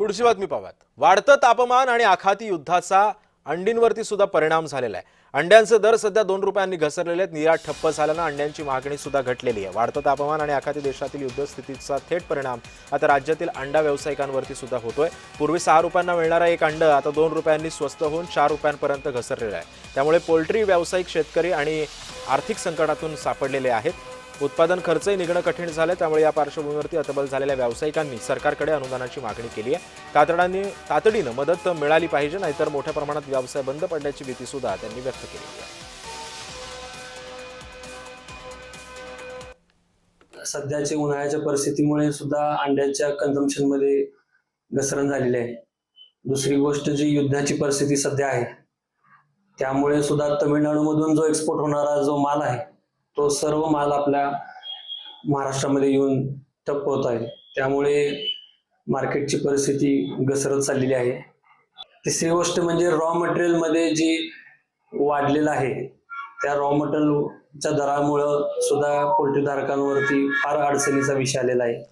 पुढची बातमी पाहूयात। वाढतं तापमान आणि आखाती युद्धाचा अंडींवरती सुद्धा परिणाम झालेला आहे। अंड्यांचे दर सध्या 2 रुपयांनी घसरलेले आहेत। निर्यात ठप्प झाल्याने अंड्यांची मागणी सुद्धा घटलेली आहे। वाढतं तापमान आणि आखाती देशातील युद्ध स्थितीचा थेट परिणाम आता राज्यातील अंडा व्यावसायिकांवरती सुद्धा होतोय। पूर्वी 6 रुपयांना मिळणारा एक अंड आता 2 रुपयांनी स्वस्त होऊन 4 रुपयांपर्यंत घसरलेला आहे। त्यामुळे पोल्ट्री व्यावसायिक शेतकरी आणि आर्थिक संकटातून सापडलेले आहेत। उत्पादन खर्चही निघणं कठीण झालं। त्यामुळे या पार्श्वभूमीवरती हतबल झालेल्या व्यावसायिकांनी सरकारकडे अनुदानाची मागणी केली आहे। तातडीनं मदत मिळाली पाहिजे, नाहीतर मोठ्या प्रमाणात व्यवसाय बंद पडण्याची भीती सुद्धा त्यांनी व्यक्त केली आहे। सध्याच्या उन्हाळ्याच्या परिस्थितीमुळे सुद्धा अंड्याच्या कन्झम्पशन मध्ये घसरण झालेली आहे। दुसरी गोष्ट जी युद्धाची परिस्थिती सध्या आहे त्यामुळे सुद्धा तमिळनाडूमधून जो एक्सपोर्ट होणारा जो माल आहे तो सर्व माल आपल्या महाराष्ट्रामध्ये येऊन ठप्प होत आहे। त्यामुळे मार्केटची परिस्थिती घसरत चाललेली आहे। तिसरी गोष्ट म्हणजे रॉ मटेरियल मध्ये जी वाढलेलं आहे त्या रॉ मटेरियलच्या दरामुळे सुद्धा पोल्ट्री धारकांवरती फार अडचणीचा विषय आलेला आहे।